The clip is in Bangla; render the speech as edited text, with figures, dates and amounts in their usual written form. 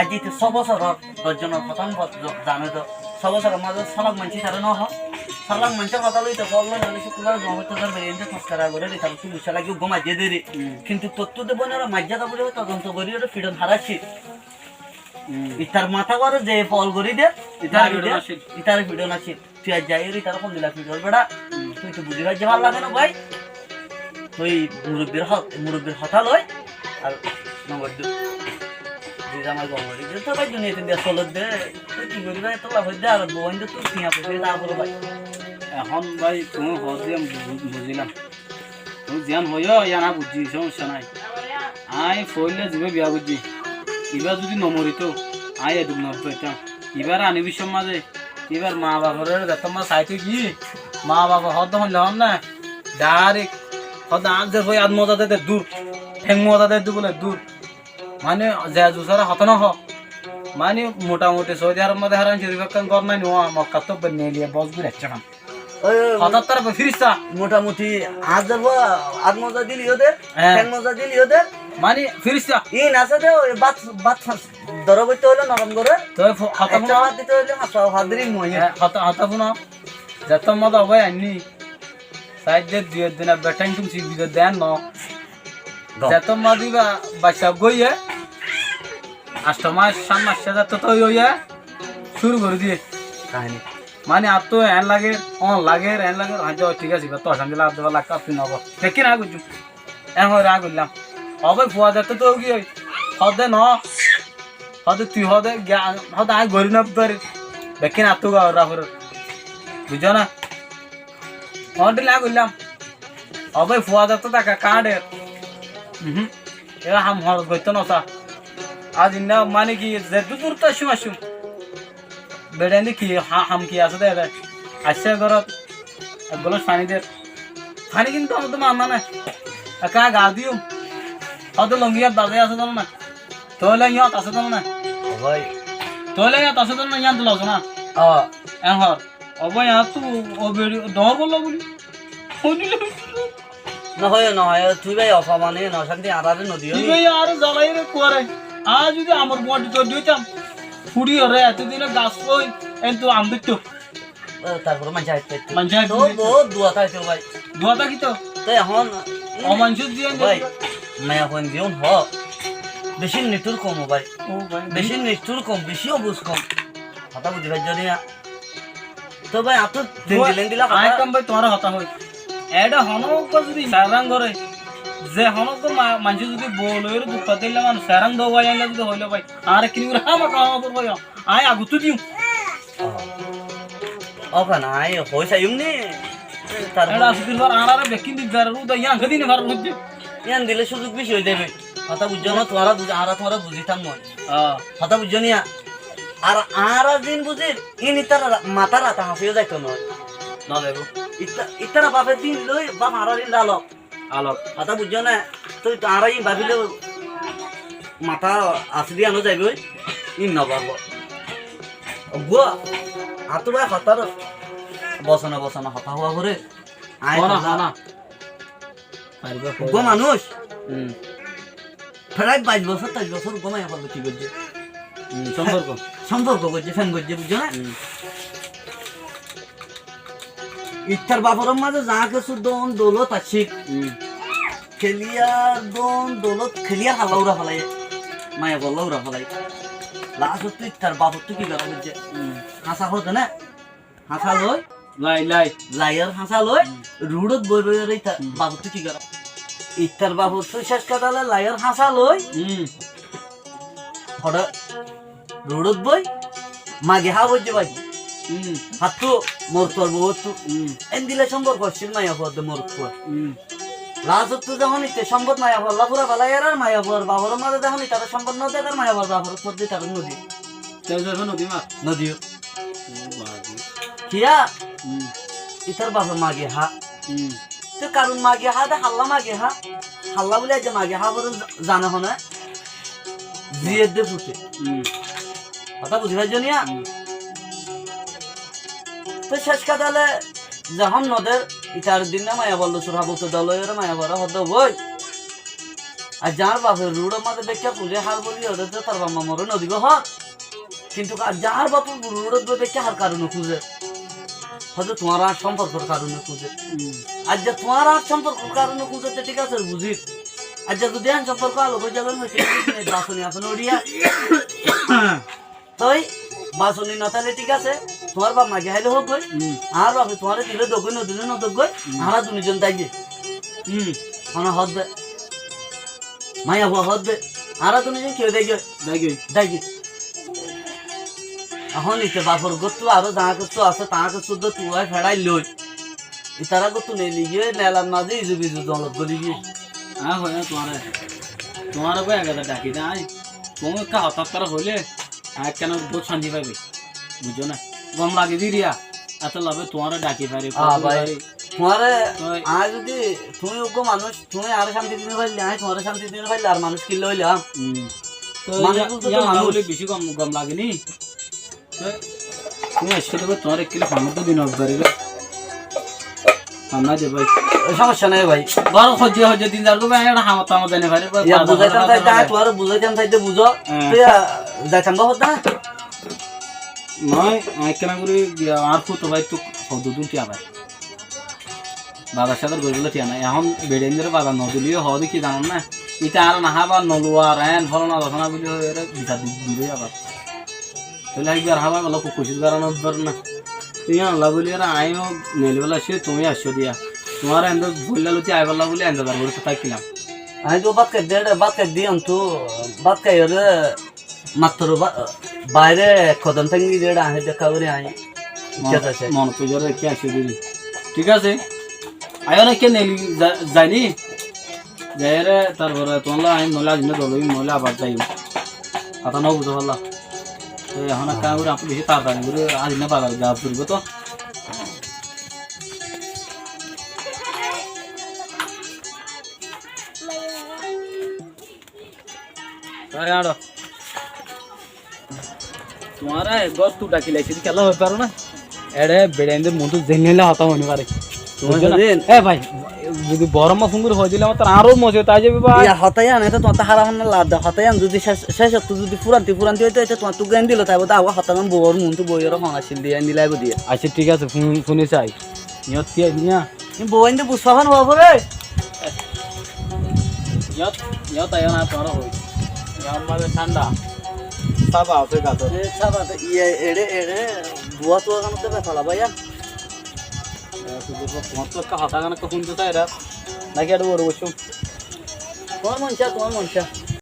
আজি 6 বছৰৰ 10 জনৰ খতম জানে তো 6 বছৰৰ মাজত সালাক মানছি তাৰে নহ সালাক মানছি কথা লইতে বললো জানি শুক্রবার মহত্তর বেরিয়ে সংস্কার করে দিতাম তুই বুঝা লাগি গোমা দিয়ে দেরি কিন্তু তত্ত্ব দেব না মাজ্জাটা বলে তদন্ত করি ওটা ফিডন হারাচ্ছি ইতার মাথা করে যে ফল করি দে ইতার ভিডিও নাছি তুই আজ যাই ইতার কোন দিলা ভিডিও বেড়া তুই তো বুঝি ভাই যে ভালো লাগে না ভাই তুই মুরব্বীর কথা লয় আর নম্বর 2 দিদা আমার গঙ্গরি যে তো ভাই দুনিয়াতে দিয়ে চলত দে তুই কি করি ভাই তো লাভ দে আর বইন দে তুই কিয়া পড়ে না বলো ভাই এখন ভাই তুমি হদিয়াম বুঝিলাম তুমি জ্ঞান হইও ইয়ানা বুঝি সমস্যা নাই আই ফইলে যাবে বিয়া বুঝি এবার যদি নমরিত আই এদুক নরতাম এবার আনি বিশ্ব মাঝে এবার মা বাবার যত মা চাইতে কি মা বাবা হদ হন লহন না ডাইরেক্ট হদ আগ যে হই আত্মজা দে দূর ঠেং মজা দে বলে দূর মানে যা জুসারা হত না হ মানে মোটামুটি সৌদি আরব মধ্যে হারান শরীফ কান কর নাই নোয়া মক্কা তো বনে লিয়ে বস গুরে চাকাম হঠাৎ তার ফিরিস্তা মোটামুটি আজ যাব আত্মজা দিলি ওদের ঠেং মজা দিলি ওদের মানে ফিরিস্তা ই নাছে দে বাত বাত দরবইতে হলো নরম করে তো হতা একটা হাত দিতে হলো হাদরি মই হতা ফুনা যত মজা হবে আনি সাইড দে দুই দিন বেটাইন তুমি সিবিদে দেন ন যত মদিবা বাসা গইয়ে আষ্টমাস সামাস যত তো হইয়া শুরু করে দিয়ে কাহিনী মানে আর তো এন লাগে অন লাগে এন লাগে হয়তো ঠিক আছে তো সঙ্গে লাভ দেওয়া লাগ আপনি নব দেখি না গুজু এন হয়ে রাগ করলাম হবে ফুয়া যেত তো কি হদে ন হদে তুই হদে হদে আয় গরি না পারে দেখি না তো গাওরা করে বুঝো না হদে লাগ করলাম হবে ফুয়া যেত টাকা কার্ডের এরা হাম হর গইতো না আজ ইন্না মানে কি যে দূর তো শুম বেড়াইনি কি হাম কি আছে দে আসছে ঘরত একগুলো পানি দে পানি কিন্তু আমার তো মানা না একা গা দিও হয়তো লঙ্গিয়াত বাজে আছে তো না তোলে ইয়াত আছে তো না ভাই তোলে ইয়াত আছে তো না ইয়াত লছ না এন হর অবয় ইয়াত তো ও বেড়ি দর বললো বলি নহয় তুই ভাই অপমানে নশান্তি আরারে নদী তুই ভাই আর জ্বালাই রে করে আজ যদি আমার বডি তো দিতাম ফুড়ি রে এতদিনে গাছ কই কিন্তু আম দিতো তারপরে মানছে তো বহুত দুয়া থাকতো ভাই দুয়াটা কি তো তাই এখন অমানসুদ দিয়ে ভাই মায়া কোন দিও হ বেশি নিটুর কম ভাই ও ভাই বেশি নিটুর কম বেশি অবুজ কম কথা বুঝি ভাই যদি তো ভাই আপ তো দিলেন দিলা আই কম ভাই তোমার হতা হই এটা হনক যদি সারাং করে যে হনক মানসি যদি বলর দুপা দিলে মান সারাং দো ভাই আইলা যদি হইলো ভাই আর কিনি করে হামা কাম পর ভাই আই আগুতু দিউ ওখানে আই হইছা ইমনি তার এটা সুদিন পর আনারে বেকিন দি জারু দা ইয়াং গদিন ঘর হচ্ছে ইয়ান দিলে সুযোগ বেশি হয়ে যাবে কথা বুঝছো না তোরা বুঝিতাম মই কথা বুঝছো নিয়া আর দিন বুঝির ইনি তার মাথা রাতা হাসিও যাইতো নয় না দেবো ইতারা বাপের দিন লই বাপ আর দিন ডালো আলোক কথা বুঝছো না তুই আর ভাবিলে মাথা আসি দিয়ে আনো যাইবে ই নবাব গুয়া আতো ভাই হতার বসনা হতা হওয়া করে আয় না গো মানুষ প্রায় 22 বছর 23 বছর গমাই পারবে কি করছে সম্পর্ক করছে ফ্যান করছে বুঝছো না ইচ্ছার বাপরের মাঝে যা কিছু দন দৌলত আছে খেলিয়ার দন দৌলত খেলিয়ার হালাউরা ফেলাই মায়া বল্লাউরা ফেলাই লাস্ট তুই তার বাপর তুই কি করা করছে হাসা হতো না হাসা লই লাইয়ার হাসা লই রুডত বই বই রে বাপর তুই কি করা ইত্তার বাপর তুই শেষ কাটালে লাইয়ার হাসা লই হঠাৎ রুডত বই মাগে হা বইছে ভাই হাতু মোর তোর বহুত এন দিলে সম্পর্ক করছিল মায়া পদ মোর পর লাস্ট তো যখন ইতে সম্পদ মায়া বল্লা পুরা ভালাই আর মায়া পর বাবর মাঝে যখন তার সম্পদ ন দেয় আর মায়া পর বাবর পর দি তার নদী নদী মা নদীও কিয়া ইতার বাপর মাগে হা তো কারণ মাগে হা দে হাল্লা মাগে হা হাল্লা বলে যে মাগে হা বড় জানা হনা জিয়ে দে ফুটে কথা বুঝি ভাই জনিয়া তো শেষ কাটালে যখন নদের ইটার দিন না মায়া বললো সুরা বলতো দলের মায়া বড় হদ বই আর যার বাপের রুড়ের মাঝে দেখে পুজো হার বলি ওদের তো তার বাবা মরে নদীব হ কিন্তু আর যার বাপের রুড়ের দেখে হার কারণে খুঁজে হয়তো তোমার আর সম্পর্কের কারণে খুঁজে আর যে তোমার আর সম্পর্কের কারণে খুঁজে ঠিক আছে বুঝি আর যে যদি সম্পর্ক আলো হয়ে যাবেন বাসনি আসলে ওড়িয়া তাই বাসনি নতালে ঠিক আছে তোমার বাপ মাকে হাইলে হোক গই আর বাপে তোমার দিলে দোগ নদিলে নদক গই আমরা দুজন দাইগে মানে হদ দে মায়া হুয়া হদ দে আর দুজন কেউ দাইগে দাইগে এখন ইতে বাপর গত্তু আরো যাহা কিছু আছে তাহাকে শুদ্ধ তুই ফেড়াই লই ইতারা গত্তু নেই লিগিয়ে নেলার মাঝে ইজু বিজু দলত গলি গিয়ে হ্যাঁ হয় তোমার এগাদা ডাকি নাই তুমি কা হঠাৎ করে হইলে আর কেন বহুত শান্তি পাইবে বুঝছো না গম লাগে দি রিয়া এত লাভে তোমার ডাকি পারি তোমারে আর যদি তুমি ওগো মানুষ তুমি আর শান্তি দিতে পারলে আমি তোমার শান্তি দিতে পারলে আর মানুষ কিনলে হইলাম মানুষ বেশি গম গম লাগেনি তুমি এসে দেবো তোমার এক কিলো খামার তো দিন পারি আমরা যে ভাই সমস্যা নাই ভাই বড় হজ্জে দিন যার করবে একটা হামত আমার জানি ভাই বুঝাইতাম চাইতে তোমার বুঝাইতাম চাইতে বুঝো তুই যাইতাম বা হতো না নয় কেন করে আর ফুটো ভাই তো দুদিন টিয়া ভাই বাবার সাথে গরিবগুলো টিয়া নাই এখন বেডেঞ্জের বাজার নদীলিও হওয়া দেখি জানান না এটা আর নাহা বা নলুয়া রেন ফলনা দশনা বলি বিচার দিবে আবার তাহলে একবার হাবা বলো খুশির কারণ উঠবার না তুই আনলা বলি আর আইও নেলিবেলা সে তুমি আসছো দিয়া তোমার এন্দ বললা লুচি আইবলা বলে এন্দ বার করে থাকলাম আমি তো বাদ খাই দিয়াম তো বাদ খাই ওরে মাত্র বাইরে খদম থাকি যেটা আহে দেখা করে আই মন পুজোর রেখে আসি দিলি ঠিক আছে আয়ো না কে নেলি যাইনি যাই রে তারপরে তোমার আমি নলে আজ দলবি নলে আবার যাই কথা নাও বুঝতে পারলাম এখন একটা করে আপনি বেশি তাড়াতাড়ি করে আজ না বাজার যাওয়া পড়বে তো তোমার গছ তু ডাকি লাইছি খেলা হয়ে পারো না এড়ে বেড়াইদের মতো জেনে হতা হতে পারে এ ভাই যদি বড় মাছ সুন্দর হয়ে দিলে আমার আরো মজা তাই যাবে ভাই হতাই আনে তো তোমার হারা মানে লাভ দা হতাই আন যদি শেষ যদি ফুরান্তি হইতো এটা তোমার তু গান দিল তাই বলতে আবার হতাম বউর মন তো বইয়ের ফাঁসিল দিয়ে আন দিলাই দিয়ে আচ্ছা ঠিক আছে শুনে চাই ইয়ত কি আইনি না বউ আইন তো বুঝবান হওয়া পরে ইয়ত আয় না তোর হই ইয়ার মাঝে ঠান্ডা সাবা আছে গাতো সাবা ইয়ে এড়ে বুয়া তো গান তো ফেলা ভাইয়া তোমার তো একটা হতা গান শুনতে চাই এরা নাকি একটা বড় বসুন তোমার মনসা